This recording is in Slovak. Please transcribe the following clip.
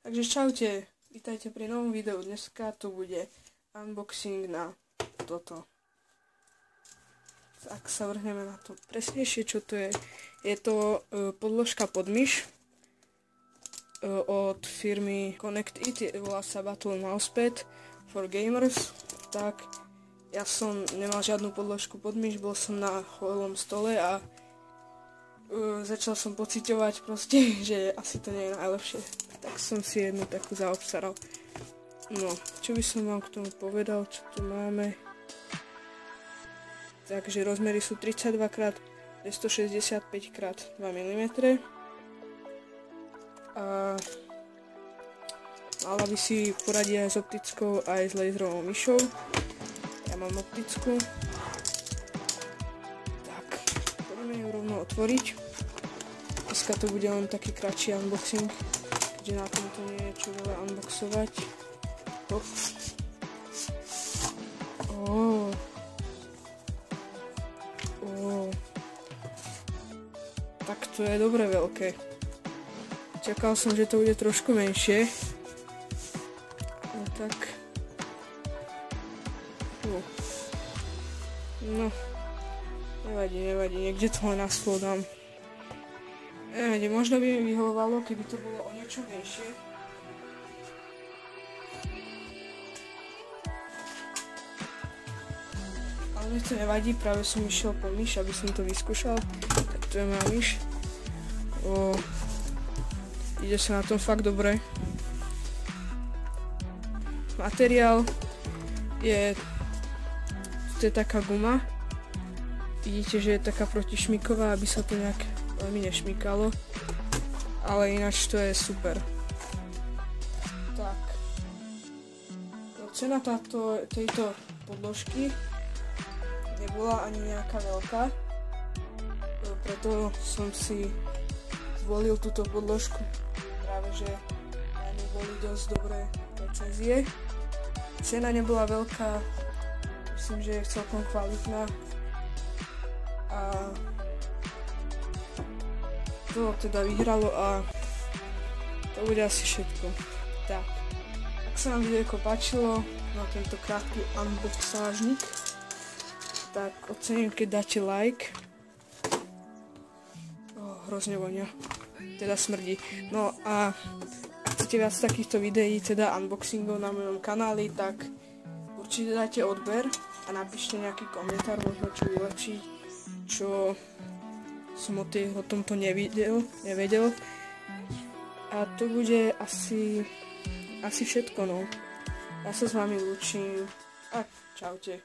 Takže čaute, vítajte pri novom videu. Dneska tu bude unboxing na toto. Tak sa vrhneme na to presnejšie, čo to je. Je to podložka pod myš od firmy Connect It, volá sa Battle Mousepad for Gamers. Tak ja som nemal žiadnu podložku pod myš, bol som na holom stole a začal som pociťovať proste, že asi to nie je najlepšie. Tak som si jednu takú zaobstaral. No, čo by som vám k tomu povedal, čo tu máme. Takže rozmery sú 32x265x2 mm. A mala by si poradiť aj s optickou, aj s laserovou myšou. Ja mám optickú. Tak, poďme ju rovno otvoriť. Dneska to bude len taký kratší unboxing, keďže na tomto nie je čo veľa unboxovať. Hop. Tak to je dobre veľké. Čakal som, že to bude trošku menšie. No tak. No. Nevadí, niekde to len na stôl dám. Nevadí, možno by mi vyhovovalo, keby to bolo o niečo menšie. Ale mne to nevadí, práve som išiel po myš, aby som to vyskúšal. Tak tu je moja myš. Ide sa na tom fakt dobre. Materiál je... To je taká guma. Vidíte, že je taká protišmiková, aby sa to nejak veľmi nešmykalo. Ale ináč to je super. Tak. Cena tejto podložky nebola ani nejaká veľká. Preto som si zvolil túto podložku. Práve, že na ňu boli dosť dobré recenzie. Cena nebola veľká. Myslím, že je celkom kvalitná. A to teda vyhralo a to bude asi všetko. Tak. Ak sa vám videjko páčilo na tento krátky unboxážnik, tak ocením, keď dáte like. Hrozne vonia. Teda smrdí. No a ak chcete viac takýchto videí, teda unboxingov na mojom kanáli, tak určite dajte odber a napíšte nejaký komentár, možno čo vylepšiť, čo som o tomto nevedel. A to bude asi všetko, no. Ja sa s vami lúčim a čaute.